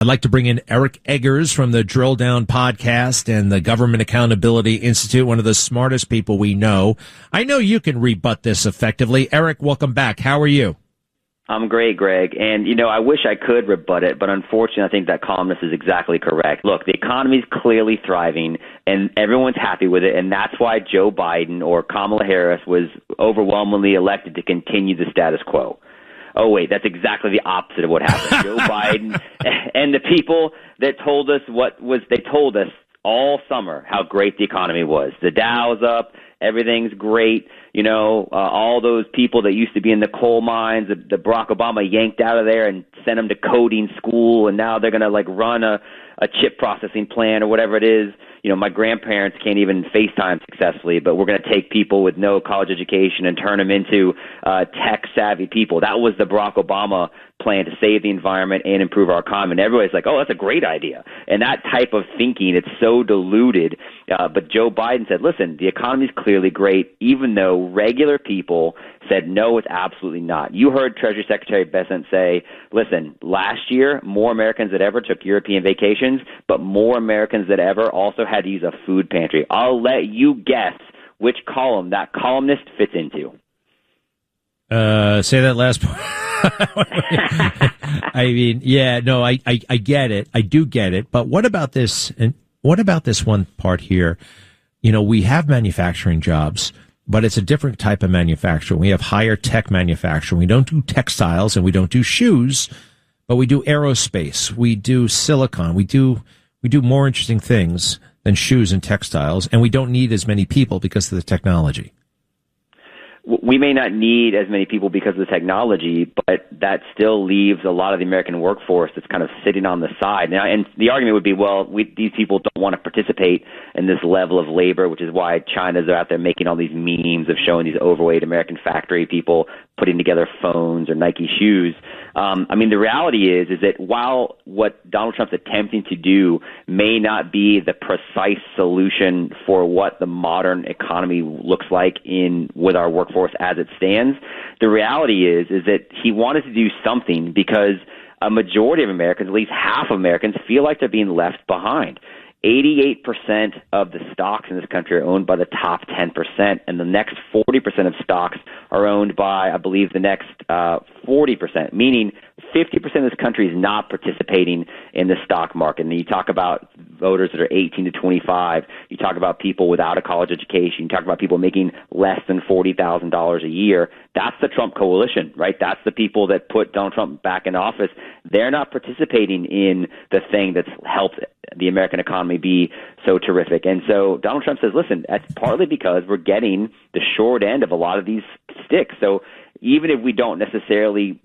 I'd like to bring in Eric Eggers from the Drilldown podcast and the Government Accountability Institute, one of the smartest people we know. I know you can rebut this effectively. Eric, welcome back. How are you? I'm great, Greg. And, I wish I could rebut it, but unfortunately, I think that columnist is exactly correct. Look, the economy is clearly thriving, and everyone's happy with it, and that's why Joe Biden or Kamala Harris was overwhelmingly elected to continue the status quo. Oh, wait, that's exactly the opposite of what happened. Joe Biden and the people that told us they told us all summer how great the economy was. The Dow's up. Everything's great. All those people that used to be in the coal mines, the Barack Obama yanked out of there and sent them to coding school, and now they're going to run a chip processing plant or whatever it is. My grandparents can't even FaceTime successfully, but we're going to take people with no college education and turn them into tech-savvy people. That was the Barack Obama plan to save the environment and improve our economy. And everybody's like, oh, that's a great idea. And that type of thinking, it's so diluted. But Joe Biden said, listen, the economy is clearly great, even though regular people said, no, it's absolutely not. You heard Treasury Secretary Bessent say, listen, last year, more Americans than ever took European vacations, but more Americans than ever also had to use a food pantry. I'll let you guess which column that columnist fits into. Say that last part. I mean, yeah, no, I get it. I do get it. But what about this? And what about this one part here? We have manufacturing jobs, but it's a different type of manufacturing. We have higher tech manufacturing. We don't do textiles and we don't do shoes, but we do aerospace. We do silicon. We do more interesting things than shoes and textiles, and we don't need as many people because of the technology. We may not need as many people because of the technology, but that still leaves a lot of the American workforce that's kind of sitting on the side. Now, and the argument would be, well, these people don't want to participate in this level of labor, which is why China's out there making all these memes of showing these overweight American factory people putting together phones or Nike shoes. The reality is that while what Donald Trump's attempting to do may not be the precise solution for what the modern economy looks like with our workforce as it stands, the reality is that he wanted to do something because a majority of Americans, at least half of Americans, feel like they're being left behind. 88% of the stocks in this country are owned by the top 10%, and the next 40% of stocks are owned by, I believe, the next 40%, meaning 50% of this country is not participating in the stock market. And you talk about voters that are 18 to 25. You talk about people without a college education. You talk about people making less than $40,000 a year. That's the Trump coalition, right? That's the people that put Donald Trump back in office. They're not participating in the thing that's helped the American economy be so terrific. And so Donald Trump says, listen, that's partly because we're getting the short end of a lot of these sticks. So even if we don't necessarily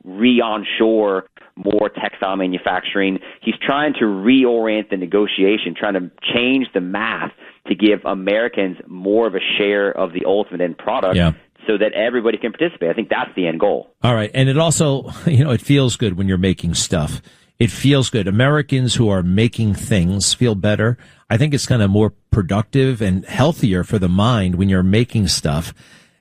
re-onshore more textile manufacturing, he's trying to reorient the negotiation, trying to change the math to give Americans more of a share of the ultimate end product. Yeah. So that everybody can participate. I think that's the end goal. All right. And it also, it feels good when you're making stuff. It feels good. Americans who are making things feel better. I think it's kind of more productive and healthier for the mind when you're making stuff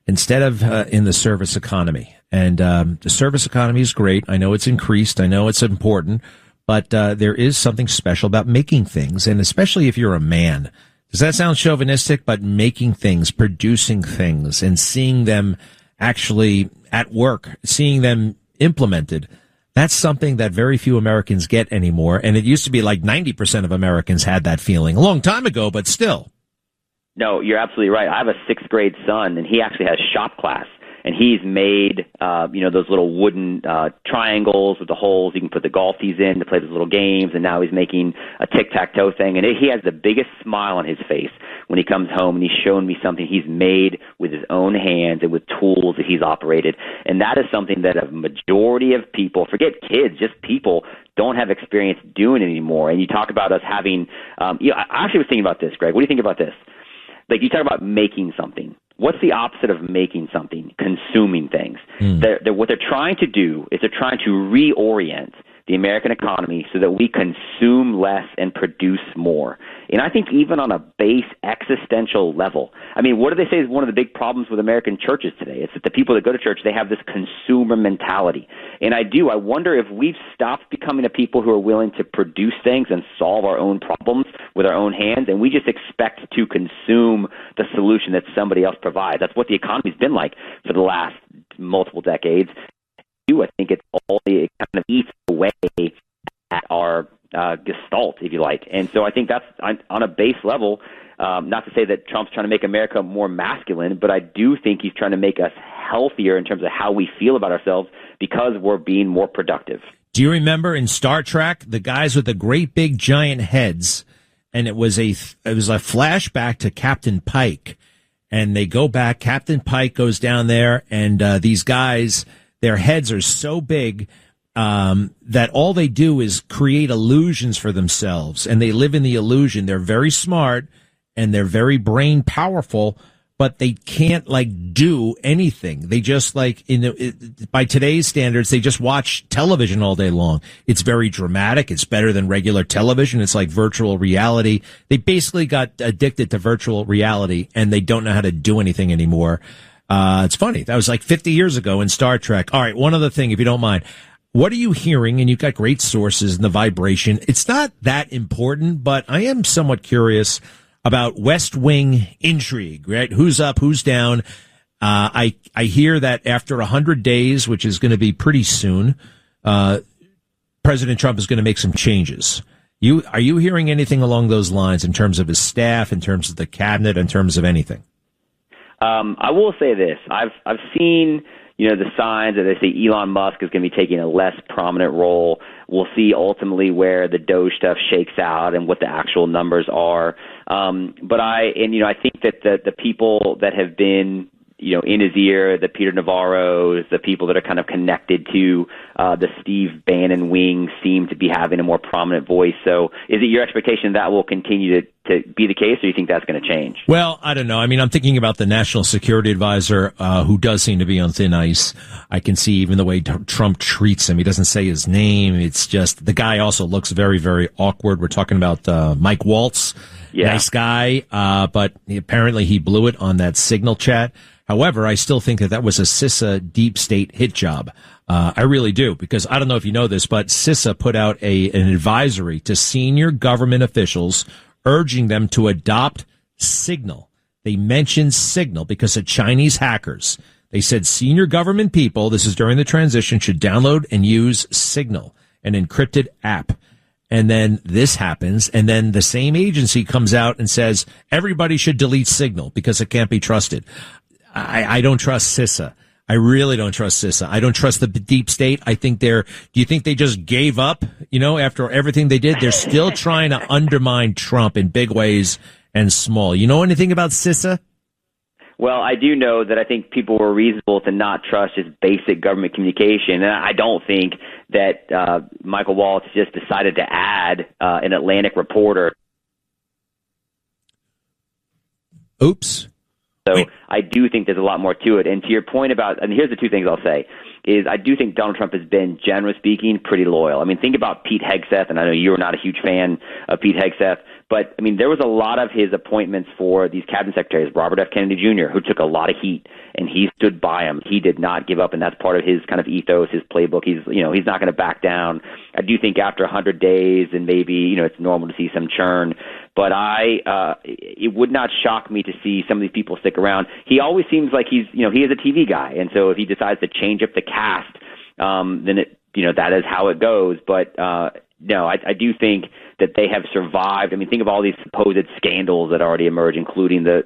instead of in the service economy. And the service economy is great. I know it's increased. I know it's important. But there is something special about making things, and especially if you're a man. Does that sound chauvinistic? But making things, producing things, and seeing them actually at work, seeing them implemented, that's something that very few Americans get anymore. And it used to be like 90% of Americans had that feeling a long time ago, but still. No, you're absolutely right. I have a sixth grade son, and he actually has shop class. And he's made, those little wooden triangles with the holes you can put the golf tees in to play those little games. And now he's making a tic-tac-toe thing. And he has the biggest smile on his face when he comes home and he's showing me something he's made with his own hands and with tools that he's operated. And that is something that a majority of people, forget kids, just people, don't have experience doing anymore. And you talk about us having, I actually was thinking about this, Greg. What do you think about this? Like, you talk about making something. What's the opposite of making something? Consuming things. What they're trying to do is they're trying to reorient the American economy so that we consume less and produce more. And I think even on a base existential level, I mean, what do they say is one of the big problems with American churches today? It's that the people that go to church, they have this consumer mentality. And I wonder if we've stopped becoming a people who are willing to produce things and solve our own problems with our own hands, and we just expect to consume the solution that somebody else provides. That's what the economy's been like for the last multiple decades. I think it kind of eats away at our gestalt, if you like. And so I think that's on a base level, not to say that Trump's trying to make America more masculine, but I do think he's trying to make us healthier in terms of how we feel about ourselves because we're being more productive. Do you remember in Star Trek, the guys with the great big giant heads, and it was a flashback to Captain Pike, and they go back, Captain Pike goes down there, and these guys, their heads are so big that all they do is create illusions for themselves, and they live in the illusion. They're very smart and they're very brain powerful, but they can't do anything. They just by today's standards, they just watch television all day long. It's very dramatic. It's better than regular television. It's like virtual reality. They basically got addicted to virtual reality and they don't know how to do anything anymore. It's funny. That was like 50 years ago in Star Trek. All right. One other thing, if you don't mind. What are you hearing? And you've got great sources in the vibration. It's not that important, but I am somewhat curious about West Wing intrigue, right? Who's up, who's down? I hear that after 100 days, which is going to be pretty soon, President Trump is going to make some changes. Are you hearing anything along those lines in terms of his staff, in terms of the cabinet, in terms of anything? I will say this. I've seen, the signs that they say Elon Musk is going to be taking a less prominent role. We'll see ultimately where the Doge stuff shakes out and what the actual numbers are. But I think that the people that have been, in his ear, the Peter Navarros, the people that are kind of connected to the Steve Bannon wing seem to be having a more prominent voice. So is it your expectation that will continue to be the case, or do you think that's going to change? Well, I don't know. I mean, I'm thinking about the National Security Advisor, who does seem to be on thin ice. I can see even the way Trump treats him. He doesn't say his name. It's just the guy also looks very, very awkward. We're talking about Mike Waltz. Yeah. Nice guy, but apparently he blew it on that Signal chat. However, I still think that was a CISA deep state hit job. I really do, because I don't know if you know this, but CISA put out an advisory to senior government officials urging them to adopt Signal. They mentioned Signal because of Chinese hackers. They said senior government people, this is during the transition, should download and use Signal, an encrypted app. And then this happens, and then the same agency comes out and says everybody should delete Signal because it can't be trusted. I don't trust CISA. I really don't trust CISA. I don't trust the deep state. Do you think they just gave up, after everything they did? They're still trying to undermine Trump in big ways and small. You know anything about CISA? Well, I do know that I think people were reasonable to not trust just basic government communication. And I don't think that Michael Waltz just decided to add an Atlantic reporter. Oops. So I do think there's a lot more to it. And to your point about, and here's the two things I'll say, is I do think Donald Trump has been, generally speaking, pretty loyal. I mean, think about Pete Hegseth, and I know you're not a huge fan of Pete Hegseth, but, I mean, there was a lot of his appointments for these cabinet secretaries, Robert F. Kennedy Jr., who took a lot of heat, and he stood by him. He did not give up, and that's part of his kind of ethos, his playbook. He's not going to back down. I do think after 100 days, and maybe, it's normal to see some churn, but it would not shock me to see some of these people stick around. He always seems like he is a TV guy, and so if he decides to change up the cast, then that is how it goes. But no, I do think that they have survived. I mean, think of all these supposed scandals that already emerged, including the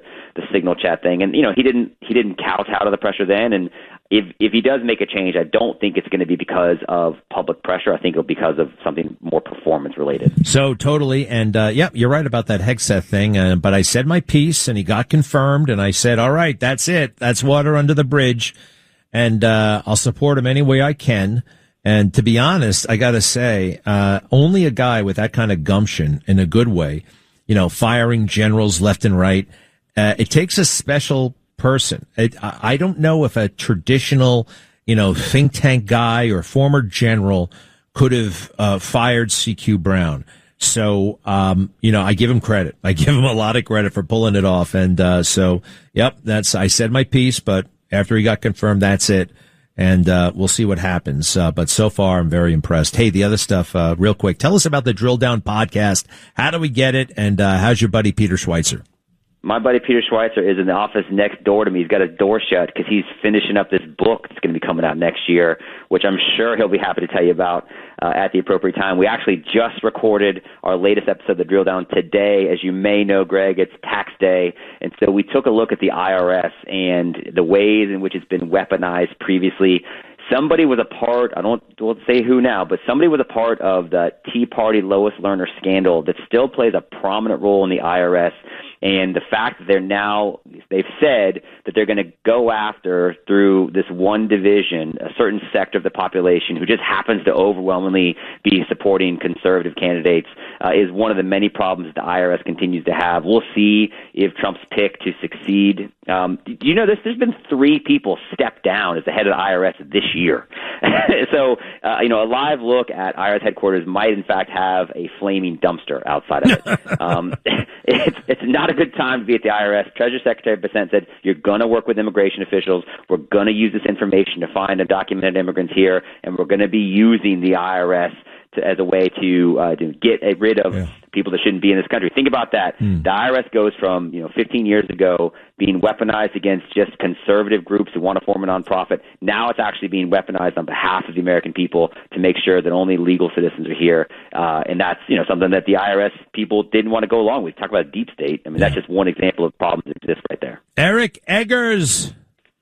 Signal chat thing. And he didn't kowtow to the pressure then. And if he does make a change, I don't think it's going to be because of public pressure. I think it'll be because of something more performance related. So totally. And you're right about that Hegseth thing. But I said my piece, and he got confirmed. And I said, all right, that's it. That's water under the bridge. And I'll support him any way I can. And to be honest, I got to say, only a guy with that kind of gumption in a good way, firing generals left and right. It takes a special person. I don't know if a traditional, think tank guy or former general could have fired CQ Brown. So, I give him credit. I give him a lot of credit for pulling it off. And I said my piece, but after he got confirmed, that's it. And we'll see what happens. But so far, I'm very impressed. Hey, the other stuff, real quick. Tell us about the Drilldown podcast. How do we get it? And how's your buddy Peter Schweizer? My buddy Peter Schweizer is in the office next door to me. He's got his door shut because he's finishing up this book that's going to be coming out next year, which I'm sure he'll be happy to tell you about at the appropriate time. We actually just recorded our latest episode of The Drilldown today. As you may know, Greg, it's tax day. And so we took a look at the IRS and the ways in which it's been weaponized previously. Somebody was a part, I won't say who now, but somebody was a part of the Tea Party Lois Lerner scandal that still plays a prominent role in the IRS. And the fact that they've said that they're going to go after, through this one division, a certain sector of the population who just happens to overwhelmingly be supporting conservative candidates, is one of the many problems that the IRS continues to have. We'll see if Trump's pick to succeed. You know, there's been 3 people step down as the head of the IRS this year. So, a live look at IRS headquarters might, in fact, have a flaming dumpster outside of it. It's not a good time to be at the IRS. Treasury Secretary Bessent said, you're going to work with immigration officials. We're going to use this information to find undocumented immigrants here, and we're going to be using the IRS as a way to get rid of people that shouldn't be in this country. Think about that. The IRS goes from 15 years ago being weaponized against just conservative groups who want to form a nonprofit. Now it's actually being weaponized on behalf of the American people to make sure that only legal citizens are here. And that's something that the IRS people didn't want to go along with. Talk about deep state. I mean, that's just one example of problems that exist right there. Eric Eggers,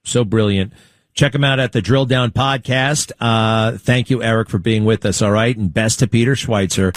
so brilliant. Check him out at the Drilldown podcast. Thank you, Eric, for being with us. All right. And best to Peter Schweizer.